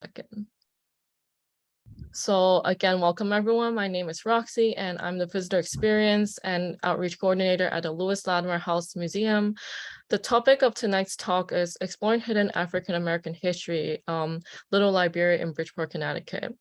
Second. So again, welcome everyone. My name is Roxy and I'm the Visitor Experience and Outreach Coordinator at the Latimer House Museum. The topic of tonight's talk is Exploring Hidden African-American History, Little Liberia in Bridgeport, Connecticut.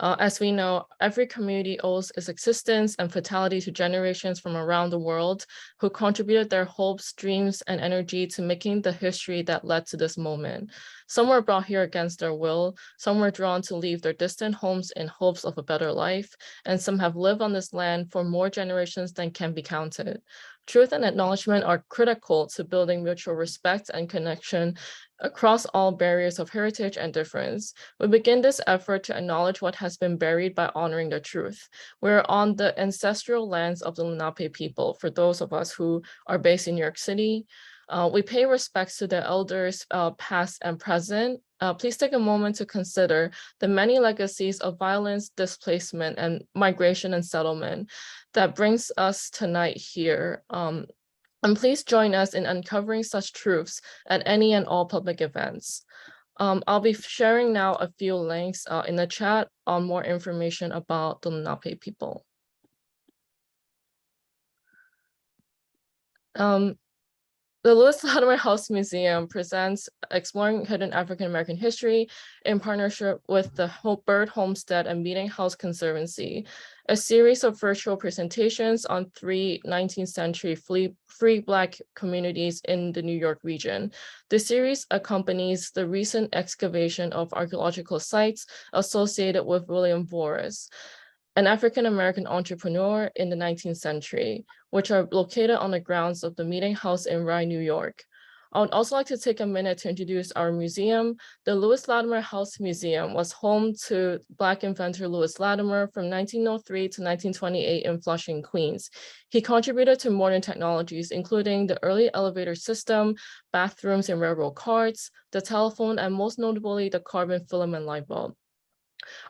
As we know, every community owes its existence and vitality to generations from around the world who contributed their hopes, dreams, and energy to making the history that led to this moment. Some were brought here against their will, some were drawn to leave their distant homes in hopes of a better life, and some have lived on this land for more generations than can be counted. Truth and acknowledgement are critical to building mutual respect and connection across all barriers of heritage and difference. We begin this effort to acknowledge what has been buried by honoring the truth. We're on the ancestral lands of the Lenape people, for those of us who are based in New York City. We pay respects to the elders past and present. Please take a moment to consider the many legacies of violence, displacement, and migration and settlement that brings us tonight here. And please join us in uncovering such truths at any and all public events. I'll be sharing now a few links in the chat on more information about the Lenape people. The Latimer House Museum presents Exploring Hidden African-American History in partnership with the Bird Homestead and Meeting House Conservancy, a series of virtual presentations on 3 19th century free Black communities in the New York region. The series accompanies the recent excavation of archaeological sites associated with William Voris, an African-American entrepreneur in the 19th century, which are located on the grounds of the Meeting House in Rye, New York. I would also like to take a minute to introduce our museum. The Latimer House Museum was home to Black inventor Louis Latimer from 1903 to 1928 in Flushing, Queens. He contributed to modern technologies, including the early elevator system, bathrooms and railroad cars, the telephone, and most notably, the carbon filament light bulb.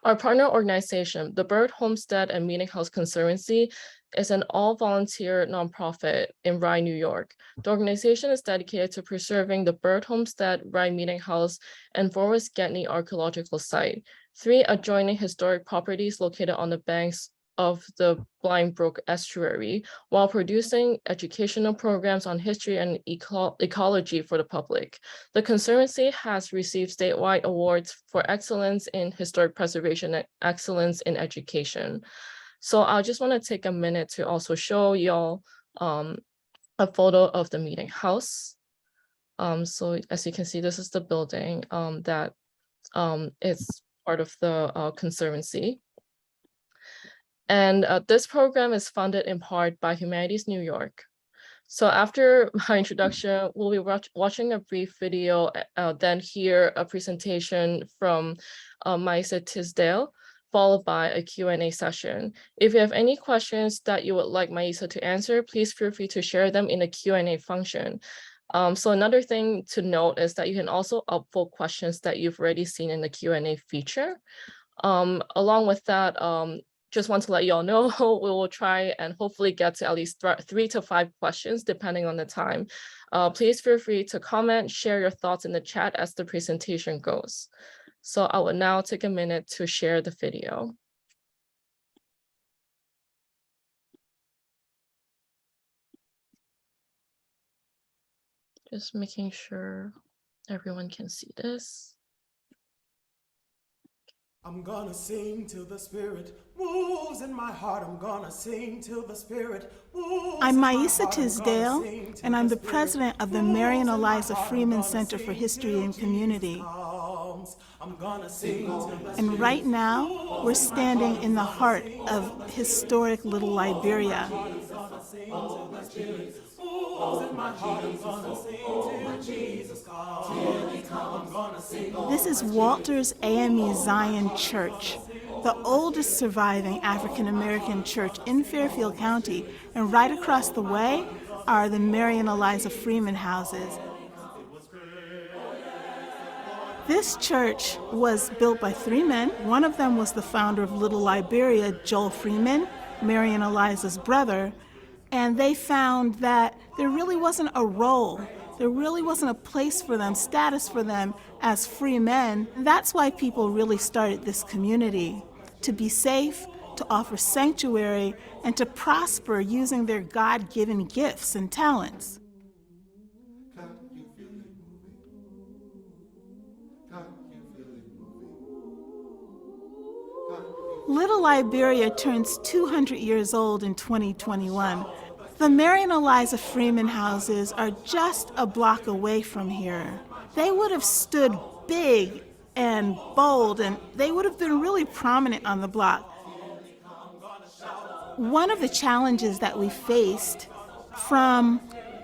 Our partner organization, the Bird Homestead and Meeting House Conservancy, is an all-volunteer nonprofit in Rye, New York. The organization is dedicated to preserving the Bird Homestead, Rye Meeting House, and Voris Getney archaeological site, 3 adjoining historic properties located on the banks of the Blind Brook estuary, while producing educational programs on history and ecology for the public. The Conservancy has received statewide awards for excellence in historic preservation and excellence in education. So I just want to take a minute to also show y'all a photo of the Meeting House. So as you can see, this is the building that is part of the Conservancy. And this program is funded in part by Humanities New York. So after my introduction, we'll be watching a brief video, then hear a presentation from Maisa Tisdale, followed by a Q&A session. If you have any questions that you would like Maisa to answer, please feel free to share them in the Q&A function. So another thing to note is that you can also upvote questions that you've already seen in the Q&A feature. Along with that, just want to let you all know, we will try and hopefully get to at least 3 to 5 questions, depending on the time. Please feel free to comment, share your thoughts in the chat as the presentation goes. So I will now take a minute to share the video. Just making sure everyone can see this. I'm gonna sing till the spirit moves in my heart. I'm gonna sing till the spirit moves. I'm Maisa Tisdale, and I'm the president of the Mary and Eliza Freeman Center for History and Community. And right now, we're standing in the heart of historic Little Liberia. This is Walter's AME Zion Church, the oldest surviving African-American church in Fairfield County, and right across the way are the Mary and Eliza Freeman Houses. This church was built by 3 men. One of them was the founder of Little Liberia, Joel Freeman, Mary and Eliza's brother, and they found that there really wasn't a role There really wasn't a place for them, status for them as free men. That's why people really started this community, to be safe, to offer sanctuary, and to prosper using their God-given gifts and talents. Little Liberia turns 200 years old in 2021. The Mary and Eliza Freeman houses are just a block away from here. They would have stood big and bold, and they would have been really prominent on the block. One of the challenges that we faced from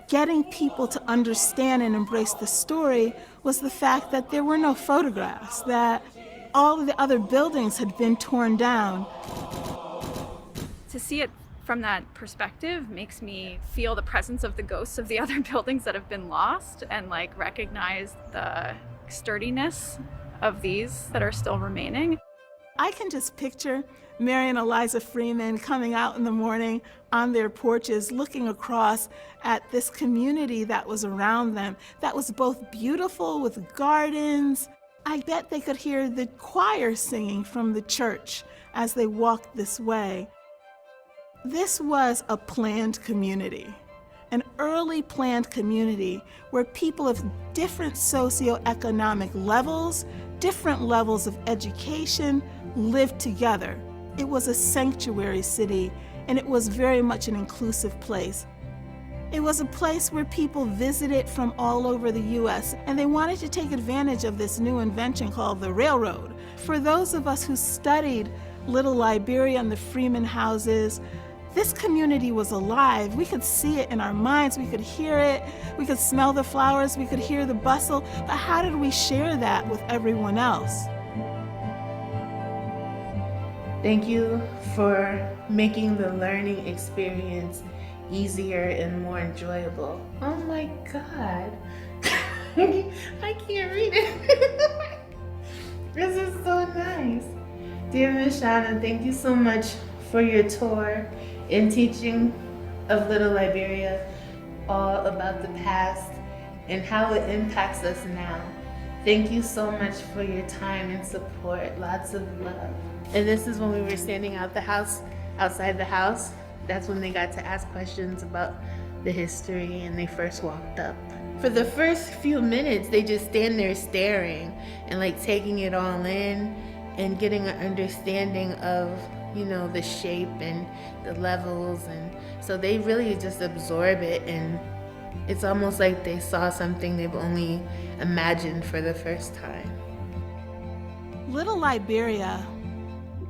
getting people to understand and embrace the story was the fact that there were no photographs, that all of the other buildings had been torn down. To see it from that perspective makes me feel the presence of the ghosts of the other buildings that have been lost, and like recognize the sturdiness of these that are still remaining. I can just picture Mary and Eliza Freeman coming out in the morning on their porches, looking across at this community that was around them, that was both beautiful with gardens. I bet they could hear the choir singing from the church as they walked this way. This was a planned community, an early planned community where people of different socioeconomic levels, different levels of education lived together. It was a sanctuary city, and it was very much an inclusive place. It was a place where people visited from all over the U.S., and they wanted to take advantage of this new invention called the railroad. For those of us who studied Little Liberia and the Freeman Houses, this community was alive. We could see it in our minds, we could hear it, we could smell the flowers, we could hear the bustle, but how did we share that with everyone else? Thank you for making the learning experience easier and more enjoyable. Oh my God. I can't read it. This is so nice. Dear Ms. Shauna, thank you so much for your tour and teaching of Little Liberia, all about the past and how it impacts us now. Thank you so much for your time and support. Lots of love. And this is when we were standing outside the house. That's when they got to ask questions about the history and they first walked up. For the first few minutes, they just stand there staring and like taking it all in and getting an understanding of, you know, the shape and the levels. And so they really just absorb it, and it's almost like they saw something they've only imagined for the first time. Little Liberia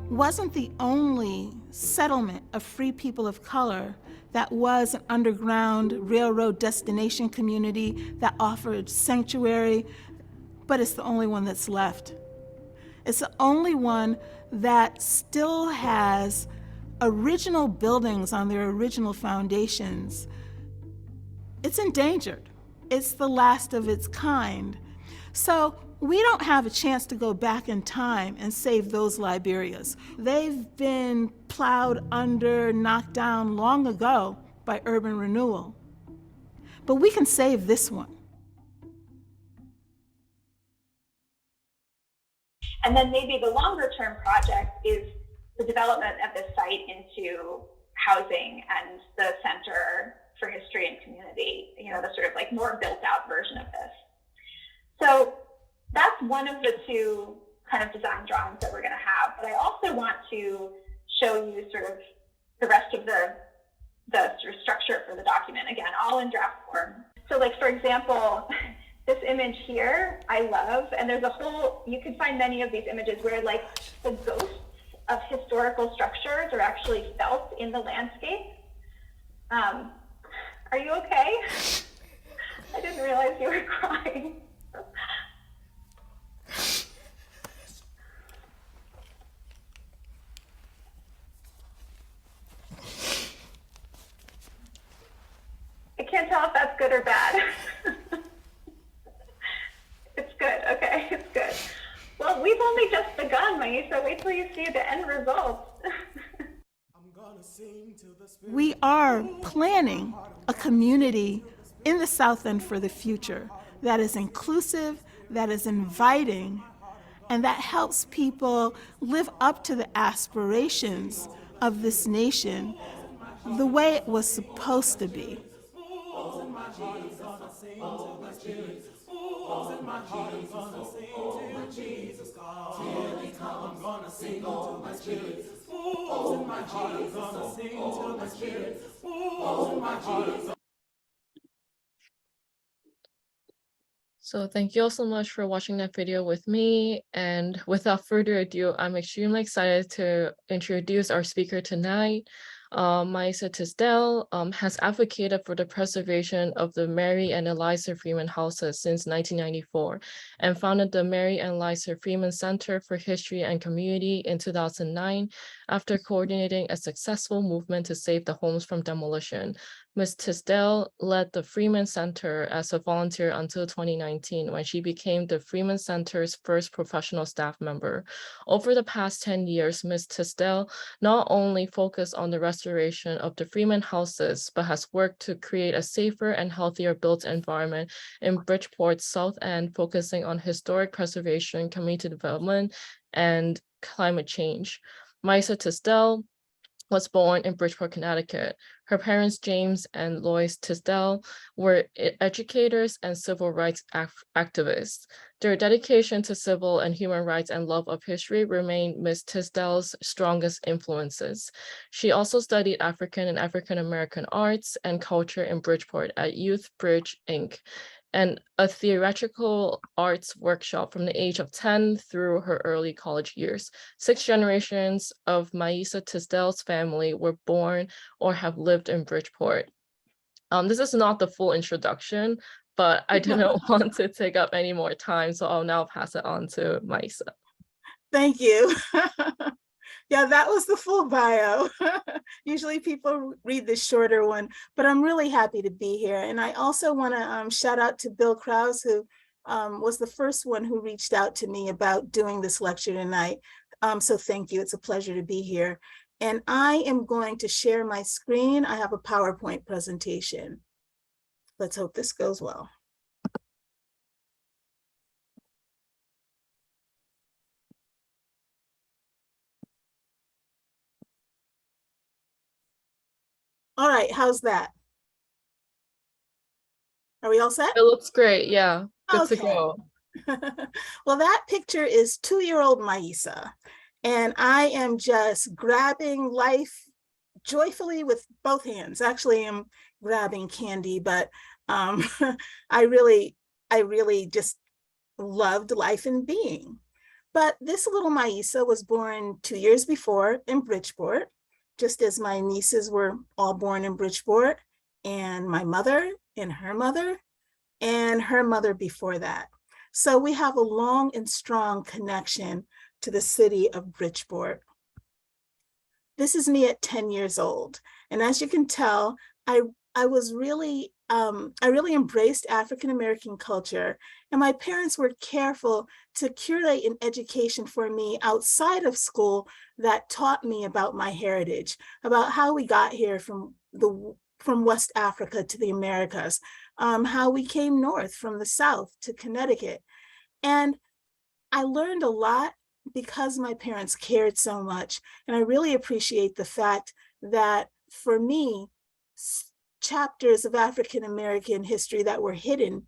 wasn't the only settlement of free people of color that was an underground railroad destination community that offered sanctuary, but it's the only one that's left. It's the only one that still has original buildings on their original foundations. It's endangered. It's the last of its kind. So we don't have a chance to go back in time and save those Liberias. They've been plowed under, knocked down long ago by urban renewal. But we can save this one. And then maybe the longer term project is the development of this site into housing and the Center for History and Community, you know, the sort of like more built out version of this. So that's one of the two kind of design drawings that we're going to have. But I also want to show you sort of the rest of the sort of structure for the document, again, all in draft form. So like, for example, this image here, I love, and there's a whole, you can find many of these images where like the ghosts of historical structures are actually felt in the landscape. Are you okay? I didn't realize you were crying. I can't tell if that's good or bad. It's good, okay, it's good. Well, we've only just begun, Maisa. Wait till you see the end results. We are planning a community in the South End for the future that is inclusive, that is inviting, and that helps people live up to the aspirations of this nation the way it was supposed to be. So thank you all so much for watching that video with me. And without further ado, I'm extremely excited to introduce our speaker tonight. Maisa Tisdale has advocated for the preservation of the Mary and Eliza Freeman houses since 1994 and founded the Mary and Eliza Freeman Center for History and Community in 2009 after coordinating a successful movement to save the homes from demolition. Ms. Tisdale led the Freeman Center as a volunteer until 2019, when she became the Freeman Center's first professional staff member. Over the past 10 years, Ms. Tisdale not only focused on the restoration of the Freeman houses, but has worked to create a safer and healthier built environment in Bridgeport's South End, focusing on historic preservation, community development, and climate change. Maisa Tisdale was born in Bridgeport, Connecticut. Her parents, James and Lois Tisdale, were educators and civil rights activists. Their dedication to civil and human rights and love of history remain Ms. Tisdale's strongest influences. She also studied African and African-American arts and culture in Bridgeport at Youth Bridge, Inc., and a theatrical arts workshop from the age of 10 through her early college years. 6 generations of Maisa Tisdale's family were born or have lived in Bridgeport. This is not the full introduction, but I didn't want to take up any more time, so I'll now pass it on to Maisa. Thank you. Yeah, that was the full bio. Usually people read the shorter one, but I'm really happy to be here. And I also want to shout out to Bill Krause, who was the first one who reached out to me about doing this lecture tonight. So thank you. It's a pleasure to be here. And I am going to share my screen. I have a PowerPoint presentation. Let's hope this goes well. All right, how's that? Are we all set? It looks great, yeah. Good to Okay. go. Well, that picture is 2-year-old Maisa, and I am just grabbing life joyfully with both hands. Actually, I'm grabbing candy, but I really just loved life and being. But this little Maisa was born 2 years before in Bridgeport, just as my nieces were all born in Bridgeport, and my mother and her mother before that. So we have a long and strong connection to the city of Bridgeport. This is me at 10 years old. And as you can tell, I really embraced African-American culture, and my parents were careful to curate an education for me outside of school that taught me about my heritage, about how we got here from West Africa to the Americas, how we came north from the South to Connecticut. And I learned a lot because my parents cared so much. And I really appreciate the fact that for me, chapters of African-American history that were hidden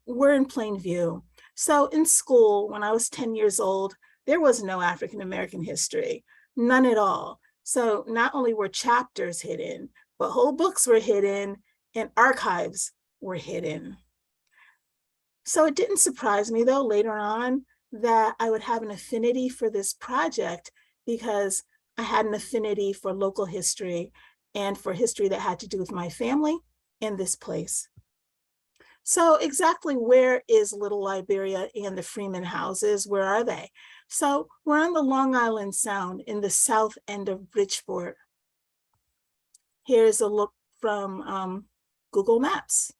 were in plain view. So in school, when I was 10 years old, there was no African-American history, none at all. So not only were chapters hidden, but whole books were hidden and archives were hidden. So it didn't surprise me, though, later on that I would have an affinity for this project, because I had an affinity for local history and for history that had to do with my family and this place. So exactly where is Little Liberia and the Freeman Houses? Where are they? So we're on the Long Island Sound in the south end of Bridgeport. Here's a look from Google Maps.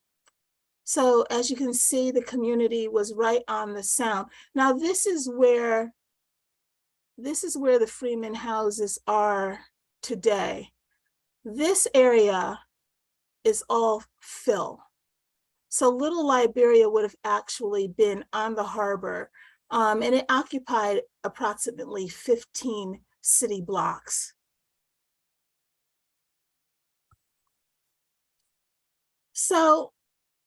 So as you can see, the community was right on the Sound. Now this is where the Freeman Houses are today. This area is all fill. So Little Liberia would have actually been on the harbor, and it occupied approximately 15 city blocks. So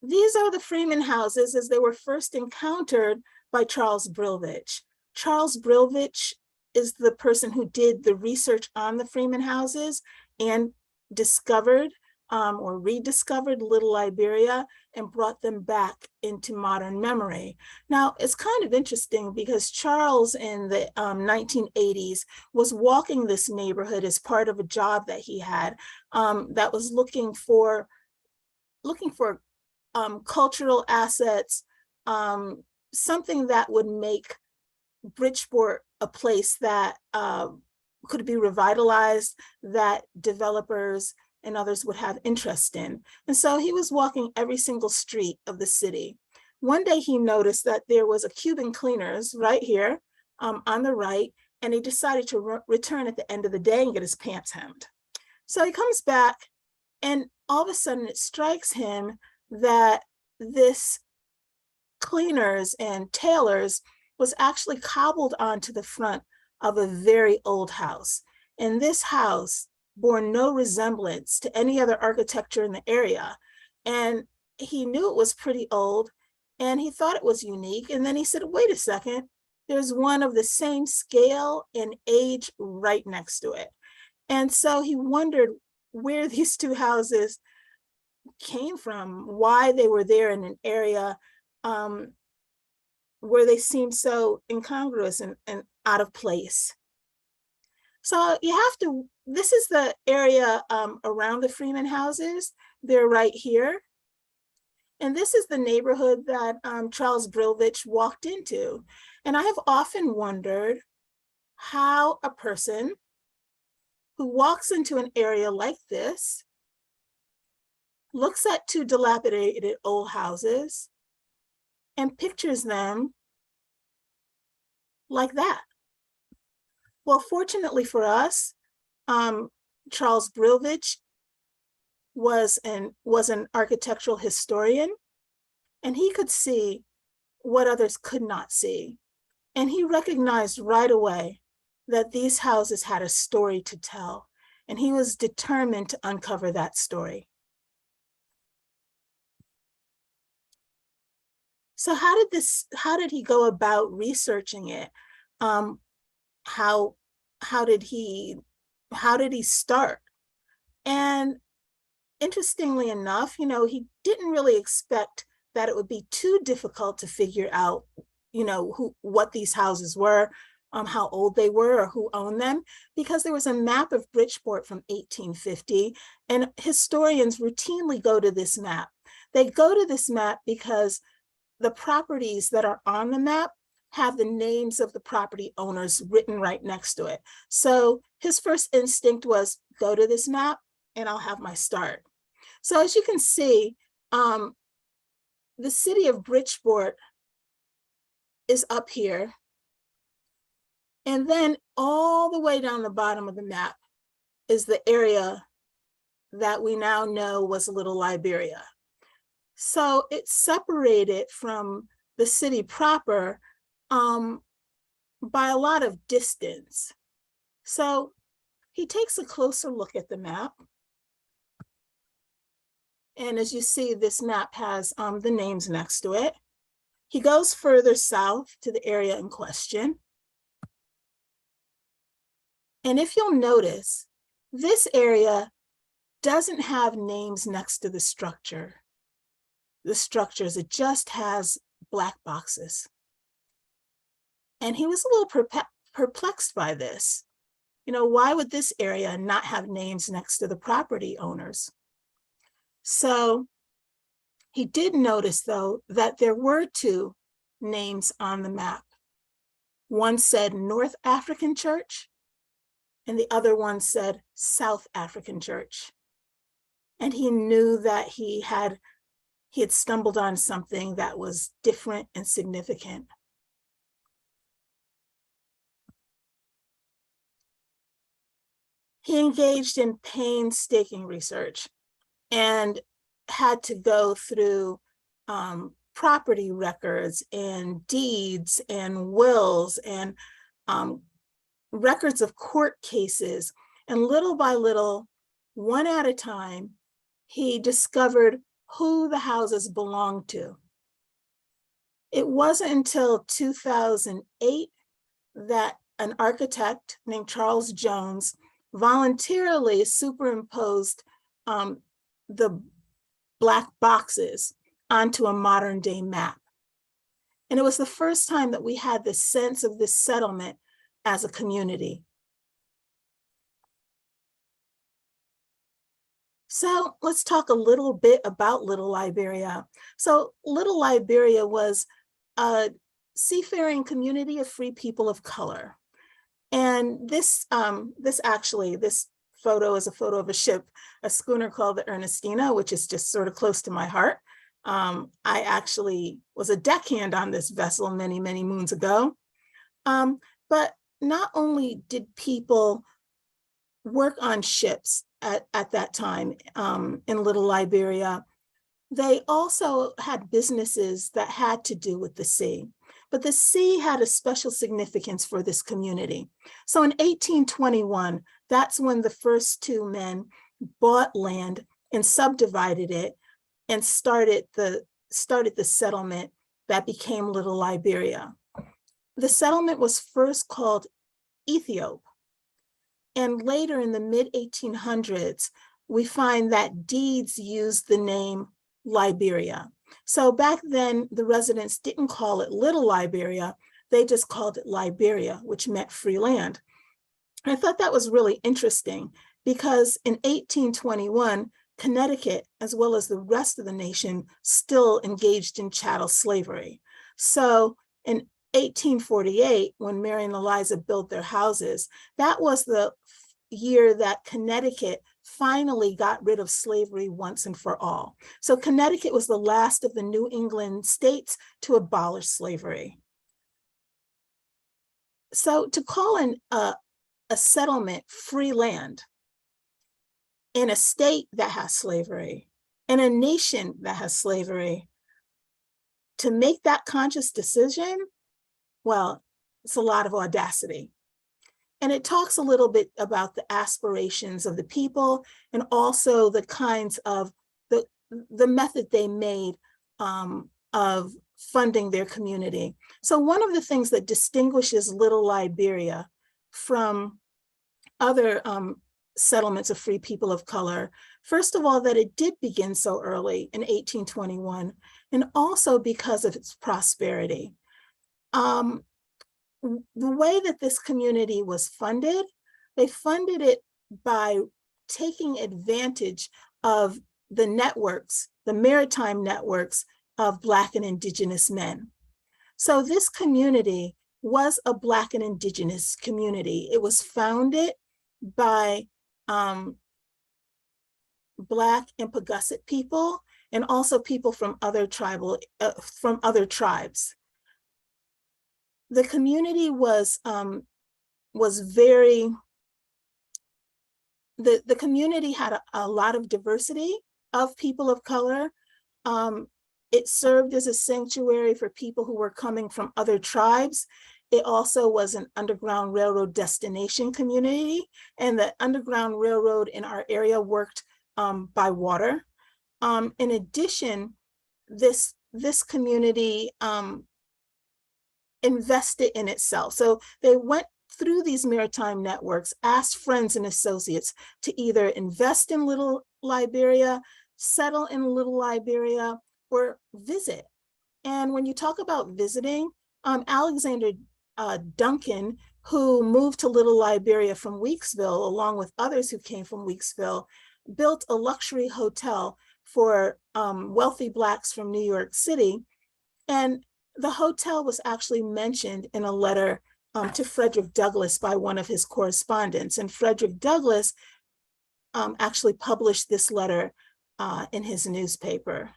these are the Freeman houses as they were first encountered by Charles Brilvich. Charles Brilvich is the person who did the research on the Freeman houses and discovered or rediscovered Little Liberia and brought them back into modern memory. Now, it's kind of interesting because Charles in the 1980s was walking this neighborhood as part of a job that he had that was looking for cultural assets, something that would make Bridgeport a place that could be revitalized, that developers and others would have interest in. And so he was walking every single street of the city. One day he noticed that there was a Cuban Cleaners right here on the right, and he decided to return at the end of the day and get his pants hemmed. So he comes back, and all of a sudden it strikes him that this Cleaners and Tailors was actually cobbled onto the front of a very old house. And this house bore no resemblance to any other architecture in the area. And he knew it was pretty old and he thought it was unique. And then he said, wait a second, there's one of the same scale and age right next to it. And so he wondered where these two houses came from, why they were there in an area where they seemed so incongruous and out of place. So you have to, this is the area around the Freeman houses. They're right here. And this is the neighborhood that Charles Brilvich walked into. And I have often wondered how a person who walks into an area like this, looks at two dilapidated old houses and pictures them like that. Well, fortunately for us, Charles Brilvich was an architectural historian, and he could see what others could not see. And he recognized right away that these houses had a story to tell, and he was determined to uncover that story. So how did he go about researching it? How did he start? And interestingly enough, he didn't really expect that it would be too difficult to figure out, what these houses were, how old they were, or who owned them, because there was a map of Bridgeport from 1850, and historians routinely go to this map. They go to this map because the properties that are on the map have the names of the property owners written right next to it. So his first instinct was, go to this map and I'll have my start. So as you can see, the city of Bridgeport is up here. And then all the way down the bottom of the map is the area that we now know was Little Liberia. So it's separated from the city proper by a lot of distance. So he takes a closer look at the map. And as you see, this map has the names next to it. He goes further south to the area in question. And if you'll notice, this area doesn't have names next to the structures. It just has black boxes. And he was a little perplexed by this. Why would this area not have names next to the property owners? So he did notice, though, that there were two names on the map. One said North African Church, and the other one said South African Church. And he knew that he had stumbled on something that was different and significant. He engaged in painstaking research and had to go through property records and deeds and wills and records of court cases. And little by little, one at a time, he discovered who the houses belonged to. It wasn't until 2008 that an architect named Charles Jones voluntarily superimposed the black boxes onto a modern day map. And it was the first time that we had the sense of this settlement as a community. So let's talk a little bit about Little Liberia. So Little Liberia was a seafaring community of free people of color. And this photo is a photo of a ship, a schooner called the Ernestina, which is just sort of close to my heart. I actually was a deckhand on this vessel many, many moons ago. But not only did people work on ships at that time in Little Liberia, they also had businesses that had to do with the sea. But the sea had a special significance for this community. So in 1821, that's when the first two men bought land and subdivided it and started the settlement that became Little Liberia. The settlement was first called Ethiop. And later in the mid-1800s, we find that deeds used the name Liberia. So back then, the residents didn't call it Little Liberia, they just called it Liberia, which meant free land. And I thought that was really interesting because in 1821, Connecticut, as well as the rest of the nation, still engaged in chattel slavery. So in 1848, when Mary and Eliza built their houses, that was the year that Connecticut finally got rid of slavery once and for all. So Connecticut was the last of the New England states to abolish slavery. So to call a settlement free land in a state that has slavery, in a nation that has slavery, to make that conscious decision, well, it's a lot of audacity. And it talks a little bit about the aspirations of the people and also the kinds of the method they made of funding their community. So one of the things that distinguishes Little Liberia from other settlements of free people of color, first of all, that it did begin so early in 1821, and also because of its prosperity. The way that this community was funded, they funded it by taking advantage of the networks, the maritime networks of Black and Indigenous men. So this community was a Black and Indigenous community. It was founded by Black and Paugussett people and also people from other tribes. The community was very, the community had a lot of diversity of people of color. It served as a sanctuary for people who were coming from other tribes. It also was an Underground Railroad destination community, and the Underground Railroad in our area worked by water. In addition, this community invested in itself. So they went through these maritime networks, asked friends and associates to either invest in Little Liberia, settle in Little Liberia, or visit. And when you talk about visiting, Alexander Duncan, who moved to Little Liberia from Weeksville, along with others who came from Weeksville, built a luxury hotel for wealthy Blacks from New York City. And the hotel was actually mentioned in a letter to Frederick Douglass by one of his correspondents. And Frederick Douglass actually published this letter in his newspaper.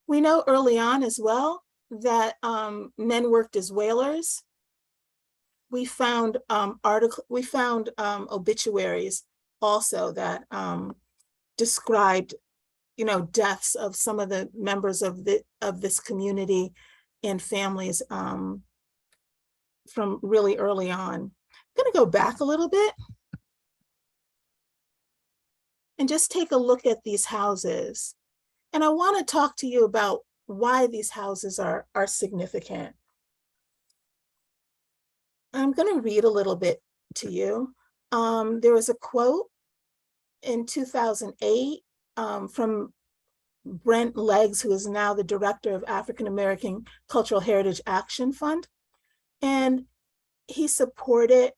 We know early on as well that men worked as whalers. We found obituaries also that described, deaths of some of the members of this community and families from really early on. I'm going to go back a little bit and just take a look at these houses. And I want to talk to you about why these houses are significant. I'm going to read a little bit to you. There was a quote in 2008 from Brent Leggs, who is now the director of African-American Cultural Heritage Action Fund. And he supported,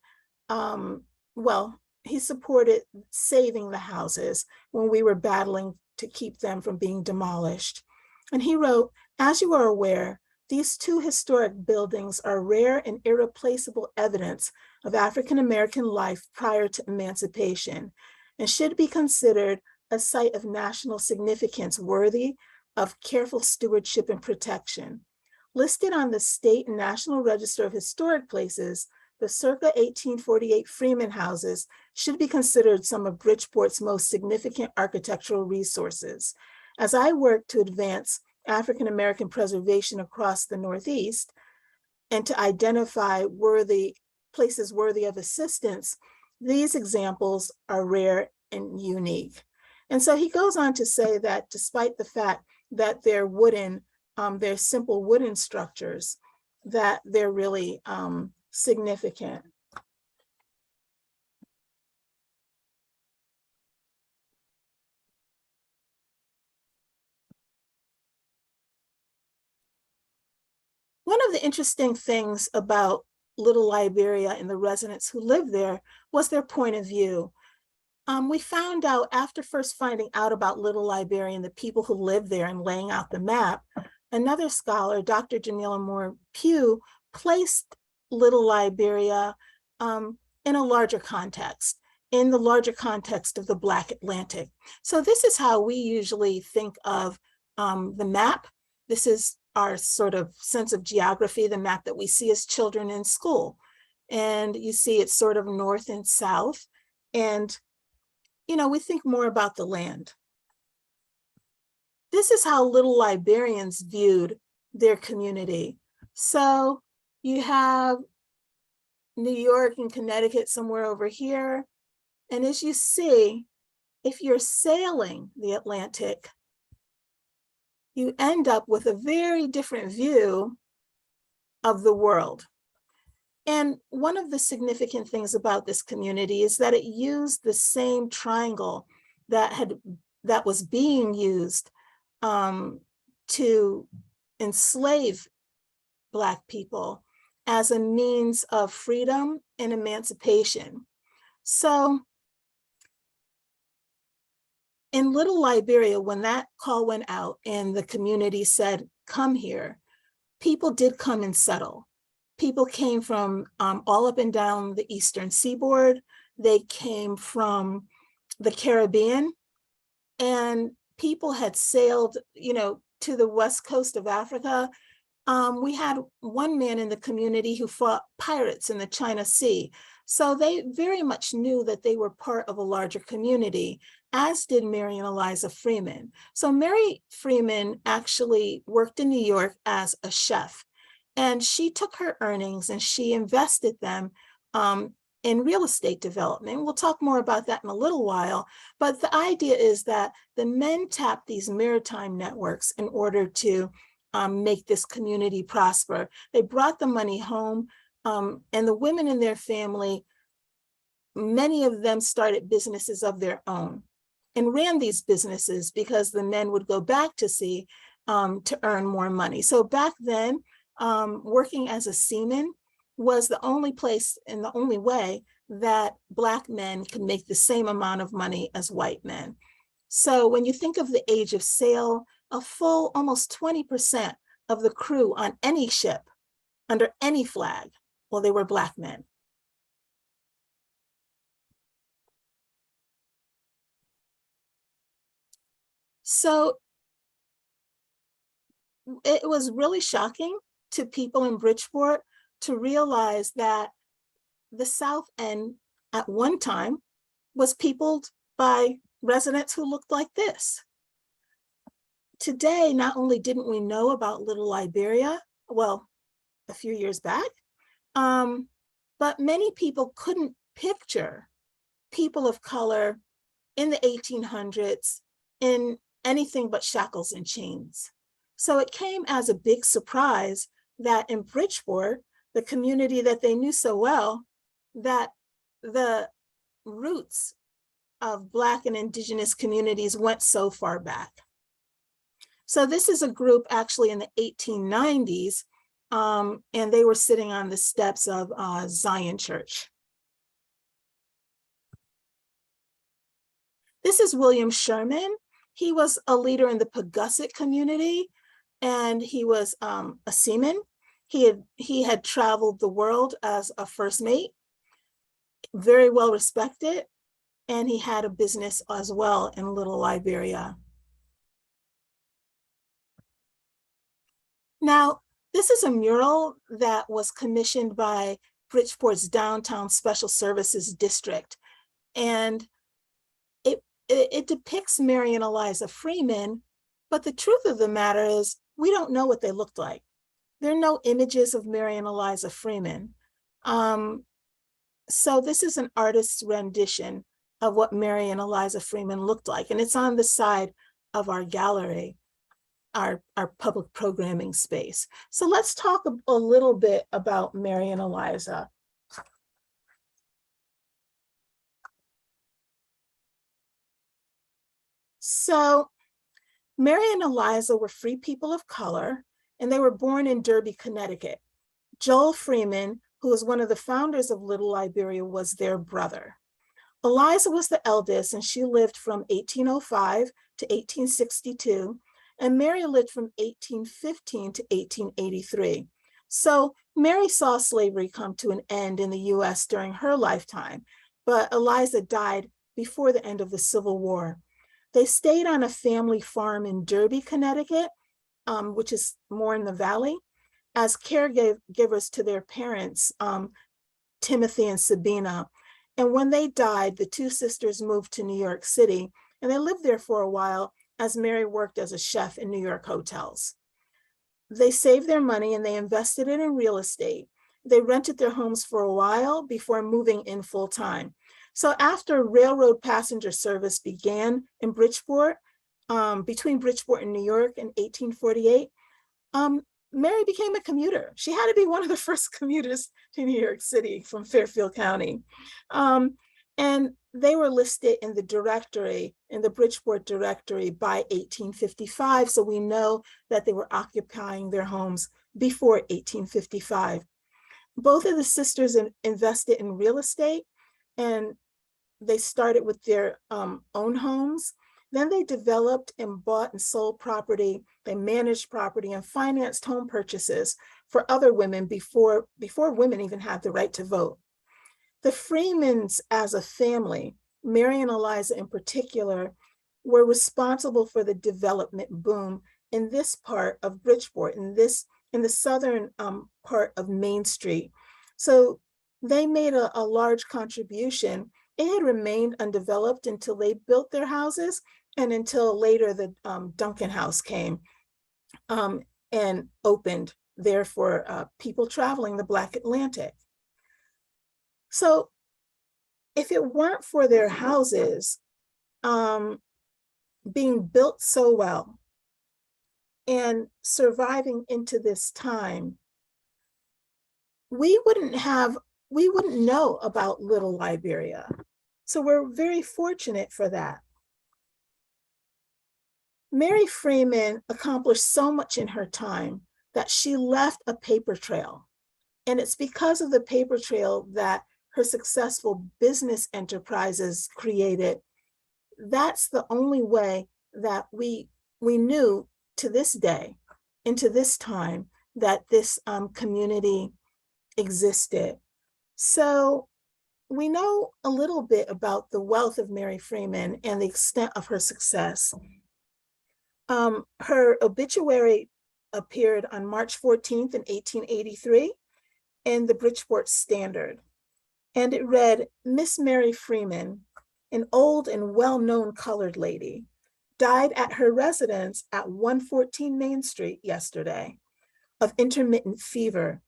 he supported saving the houses when we were battling to keep them from being demolished. And he wrote, "As you are aware, these two historic buildings are rare and irreplaceable evidence of African-American life prior to emancipation and should be considered a site of national significance worthy of careful stewardship and protection. Listed on the State and National Register of Historic Places, the circa 1848 Freeman Houses should be considered some of Bridgeport's most significant architectural resources. As I work to advance African-American preservation across the Northeast and to identify places worthy of assistance, these examples are rare and unique." And so he goes on to say that despite the fact that they're wooden, they're simple wooden structures, that they're really significant. One of the interesting things about Little Liberia and the residents who lived there was their point of view. We found out after first finding out about Little Liberia and the people who lived there and laying out the map, another scholar, Dr. Jamila Moore Pugh, placed Little Liberia in a larger context, in the larger context of the Black Atlantic. So this is how we usually think of the map. This is our sort of sense of geography, the map that we see as children in school. And you see it's sort of north and south. And, we think more about the land. This is how Little Liberians viewed their community. So you have New York and Connecticut somewhere over here. And as you see, if you're sailing the Atlantic, you end up with a very different view of the world. And one of the significant things about this community is that it used the same triangle that was being used to enslave Black people as a means of freedom and emancipation. So in Little Liberia, when that call went out and the community said, "Come here," people did come and settle. People came from all up and down the Eastern Seaboard. They came from the Caribbean, and people had sailed, to the west coast of Africa. We had one man in the community who fought pirates in the China Sea. So they very much knew that they were part of a larger community, as did Mary and Eliza Freeman. So Mary Freeman actually worked in New York as a chef, and she took her earnings and she invested them in real estate development. We'll talk more about that in a little while, but the idea is that the men tapped these maritime networks in order to make this community prosper. They brought the money home, and the women in their family, many of them started businesses of their own and ran these businesses because the men would go back to sea to earn more money. So back then, working as a seaman was the only place and the only way that Black men could make the same amount of money as white men. So when you think of the age of sail, a full almost 20% of the crew on any ship under any flag, well, they were Black men. So it was really shocking to people in Bridgeport to realize that the South End at one time was peopled by residents who looked like this. Today, not only didn't we know about Little Liberia, well, a few years back, but many people couldn't picture people of color in the 1800s in anything but shackles and chains. So it came as a big surprise that in Bridgeport, the community that they knew so well, that the roots of Black and Indigenous communities went so far back. So this is a group actually in the 1890s, and they were sitting on the steps of Zion Church. This is William Sherman. He was a leader in the Paugussett community, and he was a seaman. He had traveled the world as a first mate, very well respected, and he had a business as well in Little Liberia. Now, this is a mural that was commissioned by Bridgeport's Downtown Special Services District, and it depicts Mary and Eliza Freeman, but the truth of the matter is we don't know what they looked like. There are no images of Mary and Eliza Freeman. So this is an artist's rendition of what Mary and Eliza Freeman looked like, and it's on the side of our gallery, our public programming space. So let's talk a little bit about Mary and Eliza. So Mary and Eliza were free people of color, and they were born in Derby, Connecticut. Joel Freeman, who was one of the founders of Little Liberia, was their brother. Eliza was the eldest, and she lived from 1805 to 1862, and Mary lived from 1815 to 1883. So Mary saw slavery come to an end in the US during her lifetime, but Eliza died before the end of the Civil War. They stayed on a family farm in Derby, Connecticut, which is more in the valley, as caregivers to their parents, Timothy and Sabina. And when they died, the two sisters moved to New York City, and they lived there for a while as Mary worked as a chef in New York hotels. They saved their money and they invested it in real estate. They rented their homes for a while before moving in full time. So after railroad passenger service began in Bridgeport, between Bridgeport and New York in 1848, Mary became a commuter. She had to be one of the first commuters to New York City from Fairfield County. And they were listed in the directory, in the Bridgeport directory by 1855. So we know that they were occupying their homes before 1855. Both of the sisters invested in real estate, and they started with their own homes. Then they developed and bought and sold property. They managed property and financed home purchases for other women before women even had the right to vote. The Freemans as a family, Mary and Eliza in particular, were responsible for the development boom in this part of Bridgeport, in the southern part of Main Street. So they made a large contribution. It had remained undeveloped until they built their houses, and until later the Duncan House came and opened there for people traveling the Black Atlantic. So if it weren't for their houses being built so well and surviving into this time, we wouldn't know about Little Liberia. So we're very fortunate for that. Mary Freeman accomplished so much in her time that she left a paper trail. And it's because of the paper trail that her successful business enterprises created. That's the only way that we knew to this day, into this time, that this community existed. So we know a little bit about the wealth of Mary Freeman and the extent of her success. Her obituary appeared on March 14th in 1883 in the Bridgeport Standard. And it read, Miss Mary Freeman, an old and well-known colored lady, died at her residence at 114 Main Street yesterday of intermittent fever.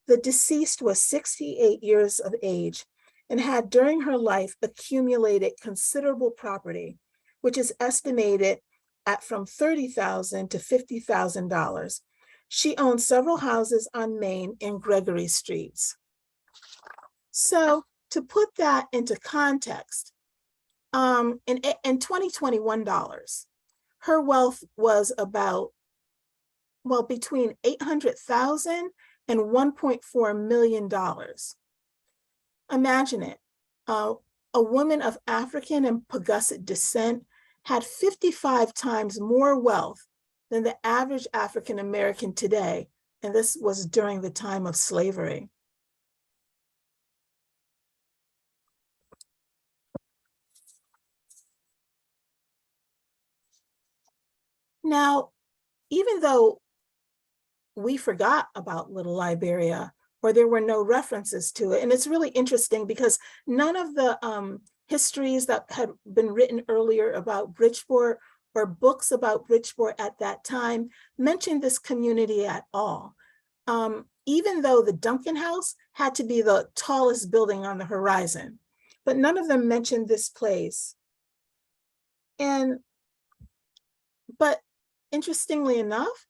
The deceased was 68 years of age and had during her life accumulated considerable property, which is estimated at from $30,000 to $50,000. She owned several houses on Main and Gregory Streets. So to put that into context, in 2021 dollars, her wealth was about, well, between $800,000 and $1.4 million. Imagine it. A woman of African and Paugussett descent had 55 times more wealth than the average African American today, and this was during the time of slavery. Now, even though we forgot about Little Liberia, or there were no references to it, and it's really interesting because none of the histories that had been written earlier about Bridgeport or books about Bridgeport at that time mentioned this community at all. Even though the Duncan House had to be the tallest building on the horizon, but none of them mentioned this place. But interestingly enough,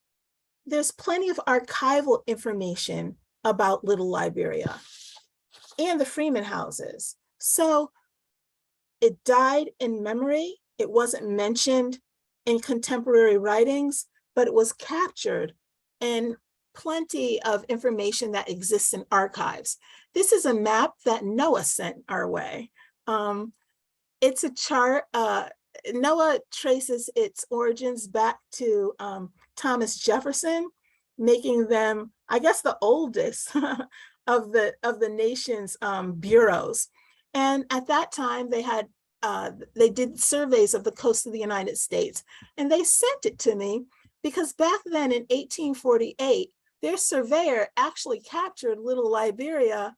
there's plenty of archival information about Little Liberia and the Freeman Houses. So it died in memory. It wasn't mentioned in contemporary writings, but it was captured in plenty of information that exists in archives. This is a map that Noah sent our way. It's a chart. Noah traces its origins back to Thomas Jefferson, making them, I guess, the oldest of the nation's bureaus. And at that time, they did surveys of the coast of the United States, and they sent it to me because back then in 1848, their surveyor actually captured Little Liberia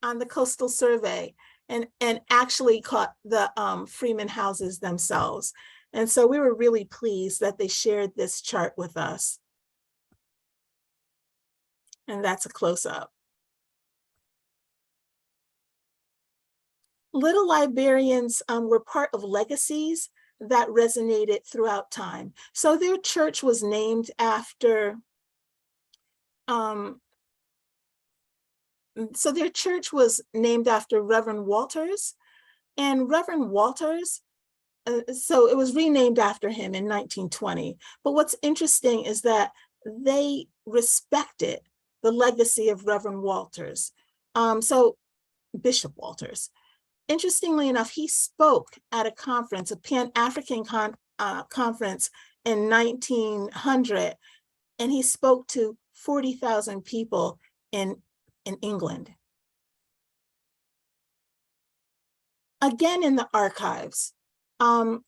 on the coastal survey and actually caught the Freeman Houses themselves. And so we were really pleased that they shared this chart with us. And that's a close-up. Little Liberians were part of legacies that resonated throughout time. So their church was named after, Reverend Walters, and Reverend Walters, so it was renamed after him in 1920. But what's interesting is that they respected the legacy of Reverend Walters. So Bishop Walters. Interestingly enough, he spoke at a conference, a Pan-African conference in 1900, and he spoke to 40,000 people in England. Again, in the archives, the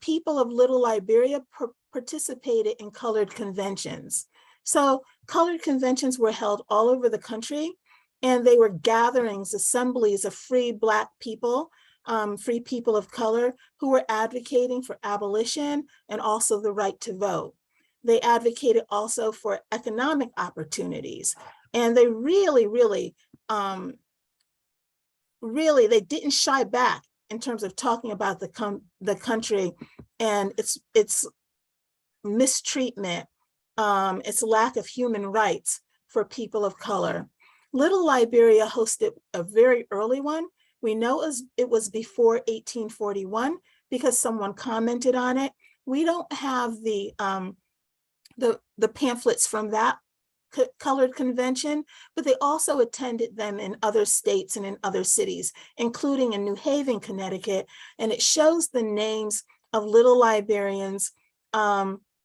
people of Little Liberia participated in colored conventions. So colored conventions were held all over the country, and they were gatherings, assemblies of free Black people, free people of color who were advocating for abolition and also the right to vote. They advocated also for economic opportunities. And they really, they didn't shy back in terms of talking about the country and its mistreatment, its lack of human rights for people of color. Little Liberia hosted a very early one. We know it was before 1841 because someone commented on it. We don't have the pamphlets from that colored convention, but they also attended them in other states and in other cities, including in New Haven, Connecticut. And it shows the names of Little Liberians,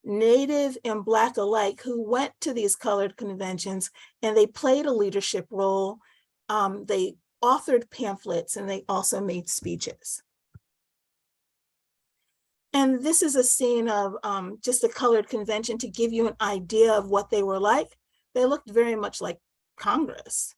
Native and Black alike, who went to these colored conventions, and they played a leadership role. They authored pamphlets, and they also made speeches. And this is a scene of just a colored convention to give you an idea of what they were like. They looked very much like Congress.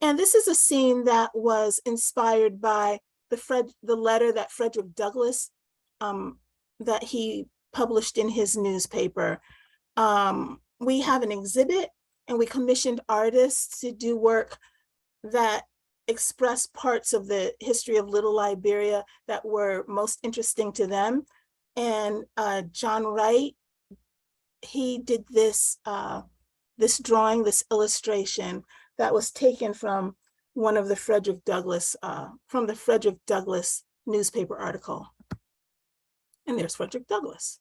And this is a scene that was inspired by the letter that Frederick Douglass, that he published in his newspaper. We have an exhibit, and we commissioned artists to do work that express parts of the history of Little Liberia that were most interesting to them. And John Wright, he did this drawing, this illustration that was taken from one of the Frederick Douglass newspaper article. And there's Frederick Douglass.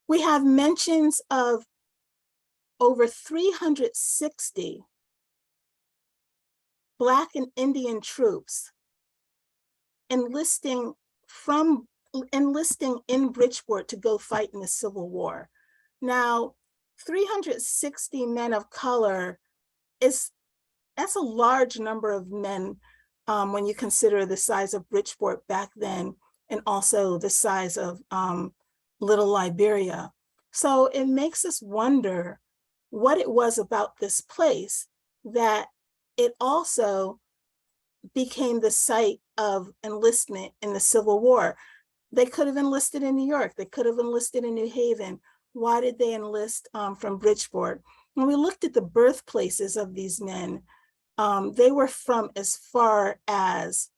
We have mentions of over 360 Black and Indian troops enlisting in Bridgeport to go fight in the Civil War. Now, 360 men of color that's a large number of men when you consider the size of Bridgeport back then, and also the size of Little Liberia. So it makes us wonder what it was about this place that it also became the site of enlistment in the Civil War. They could have enlisted in New York. They could have enlisted in New Haven. Why did they enlist from Bridgeport? When we looked at the birthplaces of these men, they were from as far as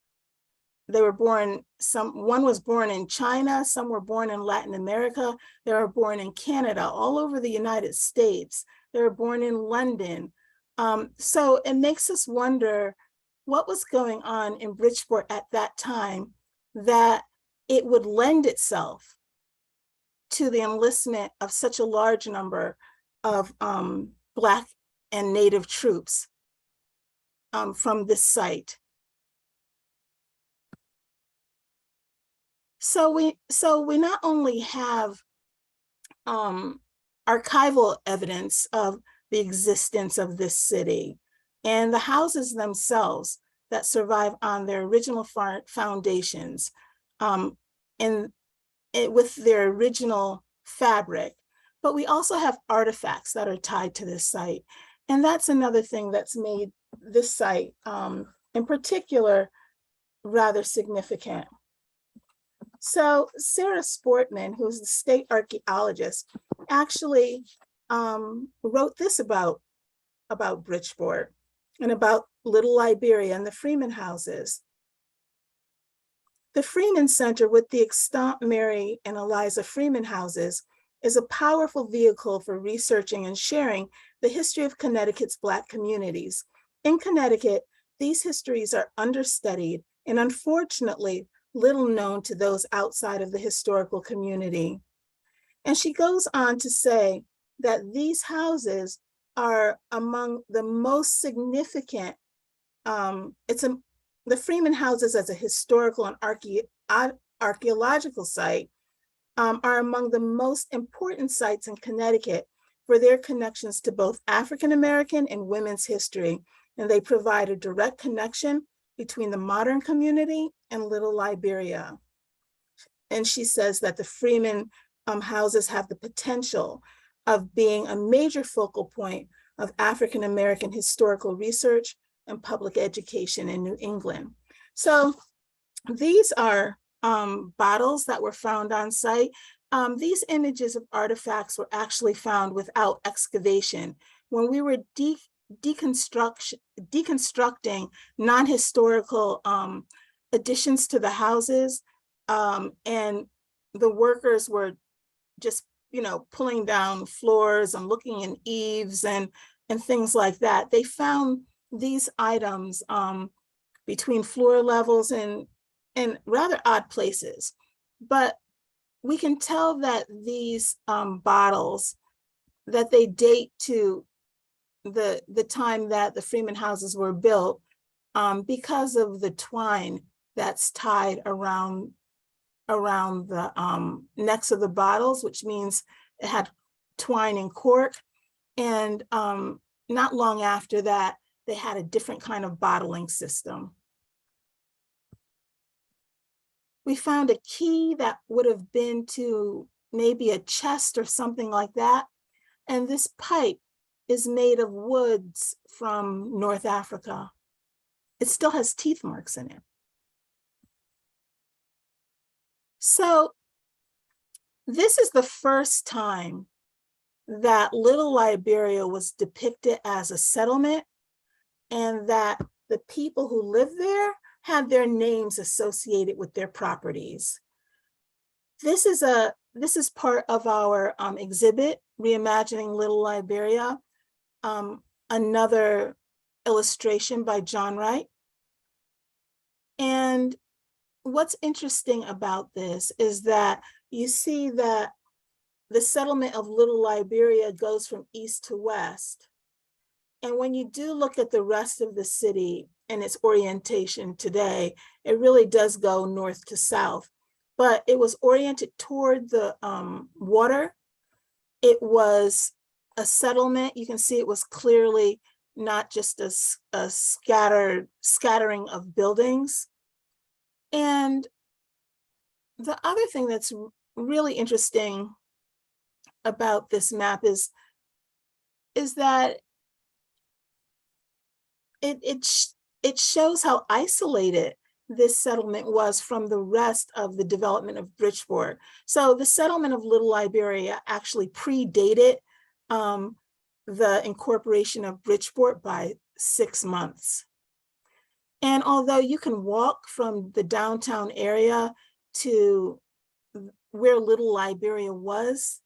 they were born. One was born in China, some were born in Latin America, they were born in Canada, all over the United States. They were born in London. So it makes us wonder what was going on in Bridgeport at that time that it would lend itself to the enlistment of such a large number of Black and Native troops from this site. So we not only have archival evidence of the existence of this city and the houses themselves that survive on their original foundations with their original fabric, but we also have artifacts that are tied to this site. And that's another thing that's made this site in particular rather significant. So Sarah Sportman, who's the state archaeologist, actually wrote this about Bridgeport and about Little Liberia and the Freeman Houses. The Freeman Center with the extant Mary and Eliza Freeman Houses is a powerful vehicle for researching and sharing the history of Connecticut's Black communities. In Connecticut, these histories are understudied and unfortunately little known to those outside of the historical community. And she goes on to say that these houses are among the most significant, the Freeman Houses as a historical and archaeological site are among the most important sites in Connecticut for their connections to both African-American and women's history. And they provide a direct connection between the modern community and Little Liberia. And she says that the Freeman houses have the potential of being a major focal point of African-American historical research and public education in New England. So these are bottles that were found on site. These images of artifacts were actually found without excavation. When we were deconstructing non-historical additions to the houses, and the workers were just, pulling down floors and looking in eaves and things like that, they found these items between floor levels and rather odd places. But we can tell that these bottles, that they date to the time that the Freeman houses were built because of the twine that's tied around the necks of the bottles, which means it had twine and cork. And not long after that, they had a different kind of bottling system. We found a key that would have been to maybe a chest or something like that. And this pipe is made of woods from North Africa. It still has teeth marks in it. So this is the first time that Little Liberia was depicted as a settlement, and that the people who lived there had their names associated with their properties. This is part of our exhibit, Reimagining Little Liberia, another illustration by John Wright. And what's interesting about this is that you see that the settlement of Little Liberia goes from east to west. And when you do look at the rest of the city and its orientation today, it really does go north to south. But it was oriented toward the water. It was a settlement. You can see it was clearly not just a scattering of buildings. And the other thing that's really interesting about this map is that it shows how isolated this settlement was from the rest of the development of Bridgeport. So the settlement of Little Liberia actually predated the incorporation of Bridgeport by 6 months. And although you can walk from the downtown area to where Little Liberia was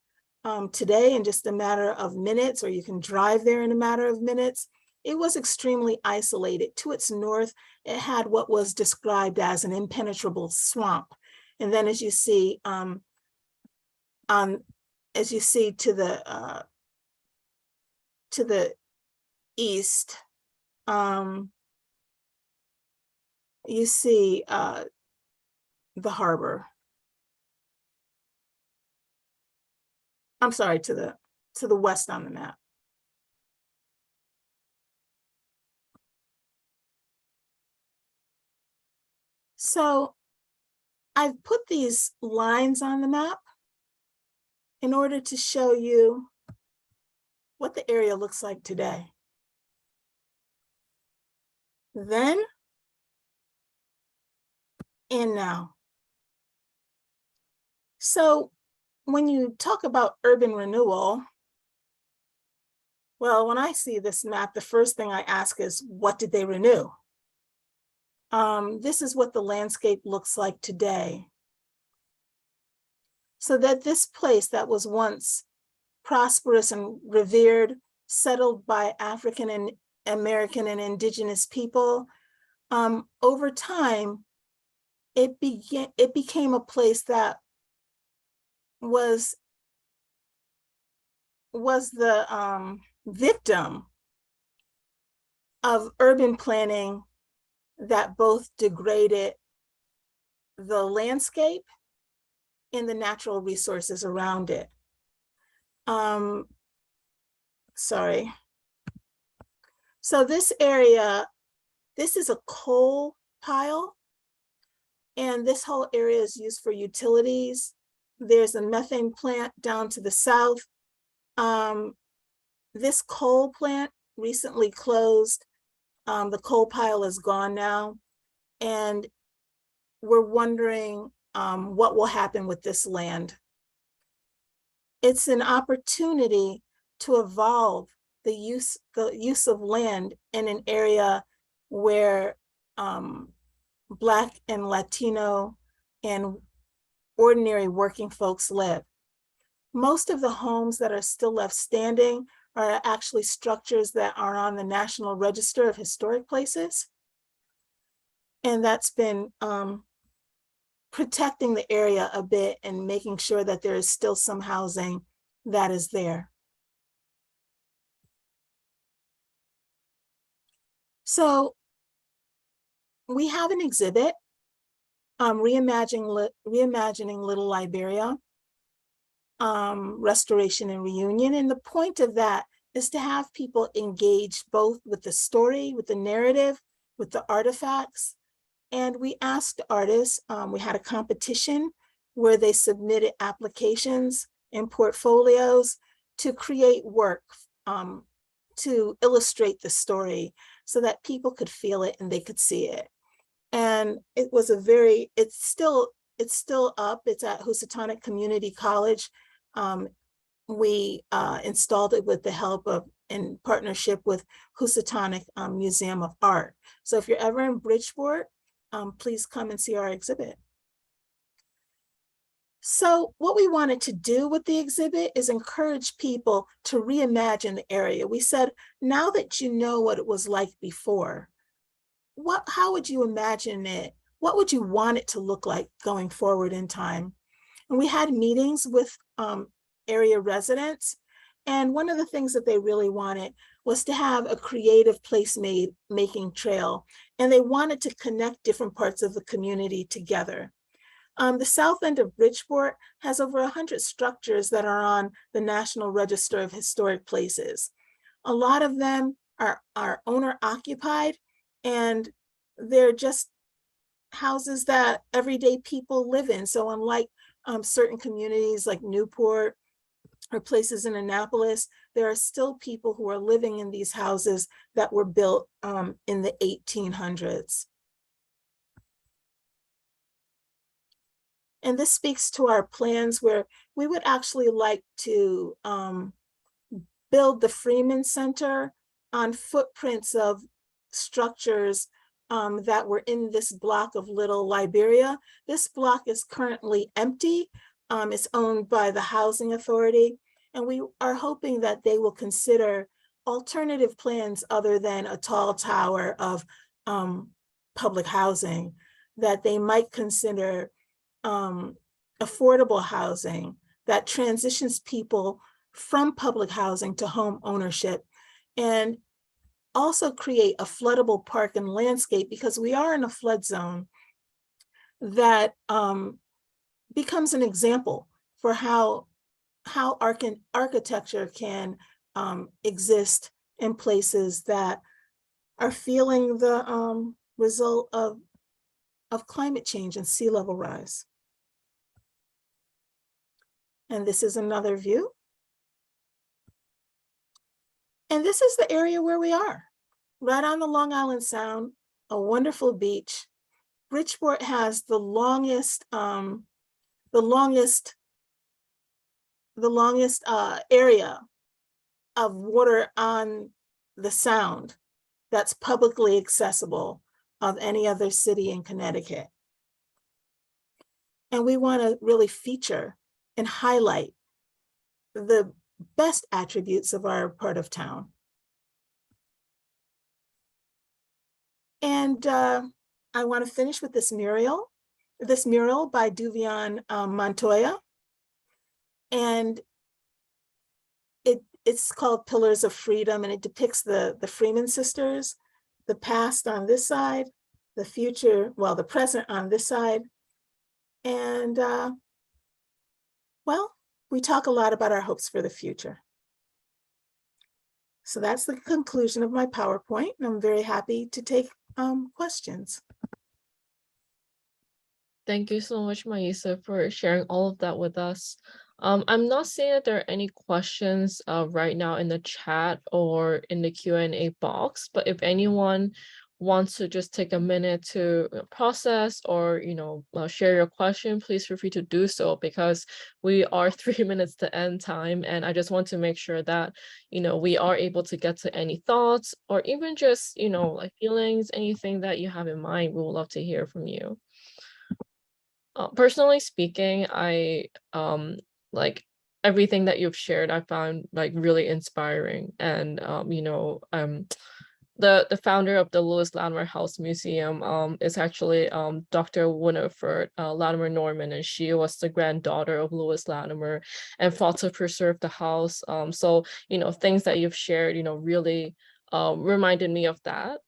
today in just a matter of minutes, or you can drive there in a matter of minutes, it was extremely isolated. To its north, it had what was described as an impenetrable swamp. And then as you see, to the east, you see the harbor. I'm sorry, to the west on the map. So I've put these lines on the map in order to show you what the area looks like today. Then and now. So when you talk about urban renewal, well, when I see this map, the first thing I ask is, what did they renew? This is what the landscape looks like today. So that this place that was once prosperous and revered, settled by African and American and indigenous people, over time, it became a place that was the victim of urban planning that both degraded the landscape and the natural resources around it. Sorry. So this area, this is a coal pile, and this whole area is used for utilities. There's a methane plant down to the south. This coal plant recently closed. The coal pile is gone now, and we're wondering what will happen with this land. It's an opportunity to evolve the use of land in an area where Black and Latino and ordinary working folks live. Most of the homes that are still left standing are actually structures that are on the National Register of Historic Places. And that's been protecting the area a bit and making sure that there is still some housing that is there. So we have an exhibit, Reimagining Little Liberia, Restoration and Reunion. And the point of that is to have people engage both with the story, with the narrative, with the artifacts. And we asked artists, we had a competition where they submitted applications and portfolios to create work to illustrate the story so that people could feel it and they could see it. And it was a very, it's still up. It's at Housatonic Community College. We installed it with the help of, in partnership with Housatonic Museum of Art. So if you're ever in Bridgeport, please come and see our exhibit. So what we wanted to do with the exhibit is encourage people to reimagine the area. We said, now that you know what it was like before, how would you imagine it? What would you want it to look like going forward in time? And we had meetings with area residents. And one of the things that they really wanted was to have a creative making trail. And they wanted to connect different parts of the community together. The south end of Bridgeport has over 100 structures that are on the National Register of Historic Places. A lot of them are owner occupied, and they're just houses that everyday people live in. So unlike certain communities like Newport or places in Annapolis, there are still people who are living in these houses that were built in the 1800s. And this speaks to our plans where we would actually like to build the Freeman Center on footprints of structures that were in this block of Little Liberia. This block is currently empty. It's owned by the Housing Authority. And we are hoping that they will consider alternative plans other than a tall tower of public housing, that they might consider affordable housing that transitions people from public housing to home ownership, and also create a floodable park and landscape, because we are in a flood zone that becomes an example for how architecture can exist in places that are feeling the result of climate change and sea level rise. And this is another view. And this is the area where we are, right on the Long Island Sound, a wonderful beach. Bridgeport has the longest area of water on the Sound that's publicly accessible of any other city in Connecticut. And we want to really feature and highlight the best attributes of our part of town. And I want to finish with this mural by Duvian Montoya. And it's called Pillars of Freedom, and it depicts the Freeman sisters, the past on this side, the future, well, the present on this side. And well, we talk a lot about our hopes for the future. So that's the conclusion of my PowerPoint, and I'm very happy to take questions. Thank you so much, Maisa, for sharing all of that with us. I'm not seeing that there are any questions right now in the chat or in the Q&A box, but if anyone wants to just take a minute to process or share your question, please feel free to do so, because we are 3 minutes to end time, and I just want to make sure that we are able to get to any thoughts or even just like feelings, anything that you have in mind. We would love to hear from you. Personally speaking, I like everything that you've shared, I found like really inspiring. And the founder of the Lewis Latimer House Museum is actually Dr. Winifred Latimer Norman, and she was the granddaughter of Lewis Latimer and fought to preserve the house. So things that you've shared really reminded me of that.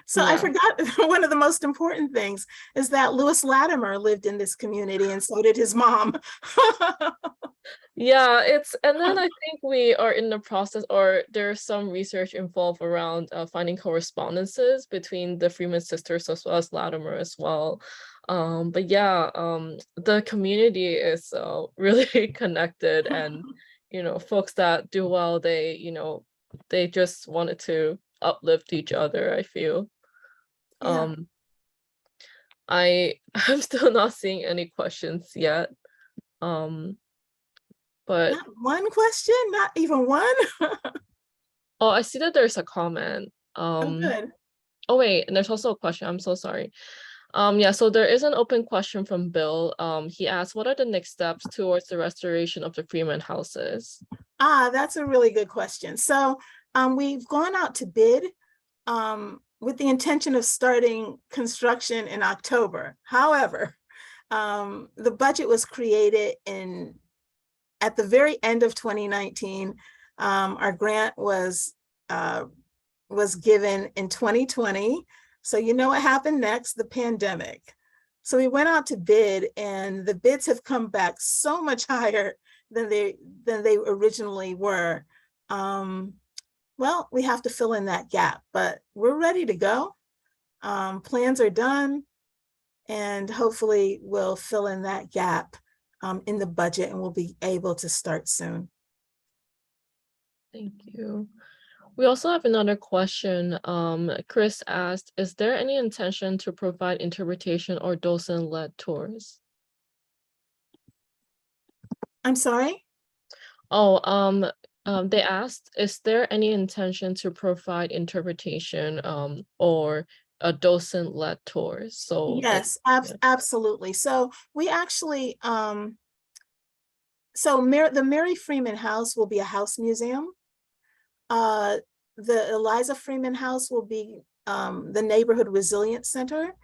So yeah. I forgot one of the most important things is that Lewis Latimer lived in this community, and so did his mom. Yeah, and then I think we are in the process, or there's some research involved around finding correspondences between the Freeman sisters as well as Latimer as well. But yeah, the community is really connected, and folks that do well, they they just wanted to uplift each other, I feel. Yeah. I'm still not seeing any questions yet. But Not one question, not even one. oh, I see that there's a comment. Oh, good. Oh wait, and there's also a question. I'm so sorry. Yeah, so there is an open question from Bill. He asked, what are the next steps towards the restoration of the Freeman houses? That's a really good question. So we've gone out to bid with the intention of starting construction in October. However, the budget was created at the very end of 2019. Our grant was given in 2020. So you know what happened next? The pandemic. So we went out to bid, and the bids have come back so much higher than they originally were. Well, we have to fill in that gap, but we're ready to go. Plans are done, and hopefully we'll fill in that gap in the budget, and we'll be able to start soon. Thank you. We also have another question. Chris asked, is there any intention to provide interpretation or docent-led tours? I'm sorry? Oh, they asked, is there any intention to provide interpretation or a docent-led tours? So yes, absolutely. So we actually, the Mary Freeman House will be a house museum. The Eliza Freeman House will be the Neighborhood Resilience Center,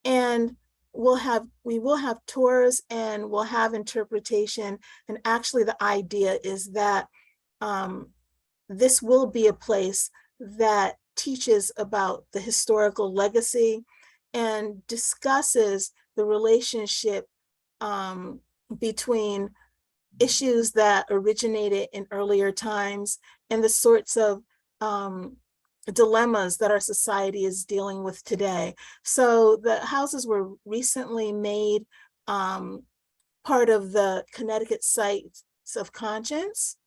and we will have tours, and we'll have interpretation. And actually the idea is that this will be a place that teaches about the historical legacy and discusses the relationship between issues that originated in earlier times and the sorts of dilemmas that our society is dealing with today. So the houses were recently made part of the Connecticut Sites of Conscience,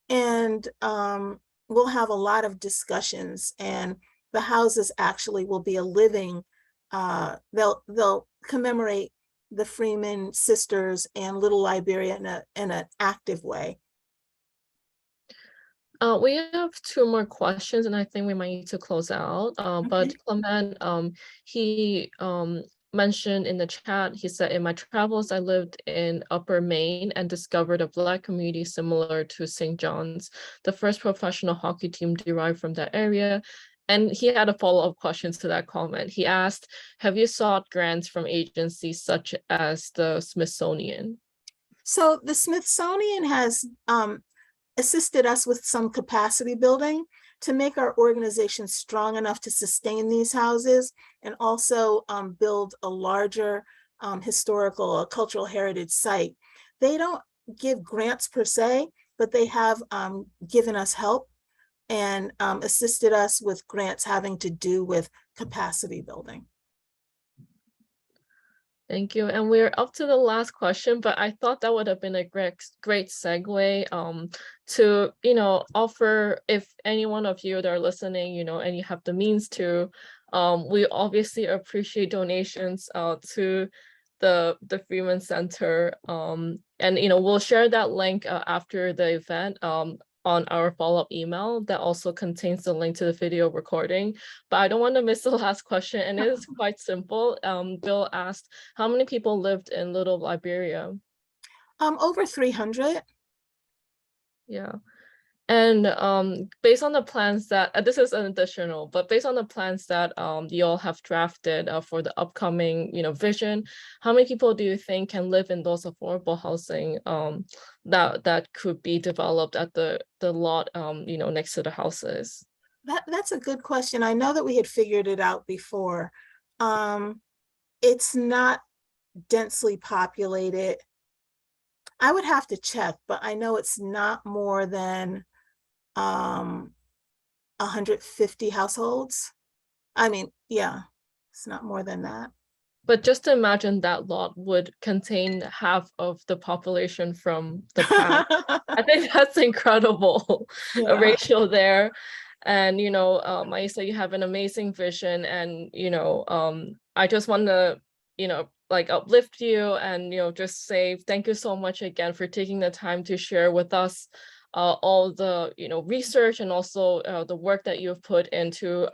and we'll have a lot of discussions, and the houses actually will be a living, they'll commemorate the Freeman sisters and Little Liberia in an active way. We have two more questions, and I think we might need to close out. But Clement, he mentioned in the chat, he said, in my travels, I lived in Upper Maine and discovered a Black community similar to St. John's. The first professional hockey team derived from that area. And he had a follow-up question to that comment. He asked, have you sought grants from agencies such as the Smithsonian? So the Smithsonian has assisted us with some capacity building to make our organization strong enough to sustain these houses, and also build a larger historical or cultural heritage site. They don't give grants per se, but they have given us help and assisted us with grants having to do with capacity building. Thank you. And we're up to the last question, but I thought that would have been a great segue to, offer, if any one of you that are listening, and you have the means to, we obviously appreciate donations to the Freeman Center. And, we'll share that link after the event on our follow-up email that also contains the link to the video recording. But I don't want to miss the last question, and it is quite simple. Bill asked, how many people lived in Little Liberia? Over 300. Yeah. And based on the plans that this is an additional, but based on the plans that you all have drafted for the upcoming, vision, how many people do you think can live in those affordable housing that could be developed at the lot, next to the houses? That's a good question. I know that we had figured it out before. It's not densely populated. I would have to check, but I know it's not more than 150 households. I mean, yeah, it's not more than that. But just imagine that lot would contain half of the population from the past. I think that's incredible, a ratio there. And, Maisa, you have an amazing vision. And, I just want to, like uplift you and, just say thank you so much again for taking the time to share with us all the research and also the work that you've put into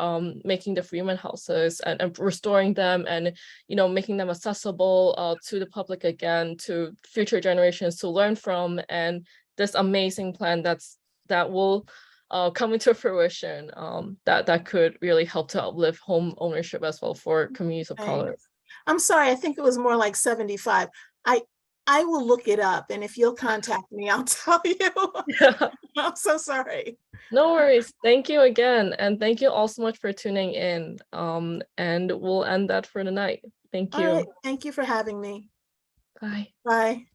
making the Freeman houses and restoring them and making them accessible to the public again, to future generations to learn from, and this amazing plan that will come into fruition, that could really help to uplift home ownership as well for communities of color. I'm sorry, I think it was more like 75. I will look it up, and if you'll contact me, I'll tell you. Yeah. I'm so sorry. No worries. Thank you again. And thank you all so much for tuning in. And we'll end that for the night. Thank you. All right. Thank you for having me. Bye. Bye.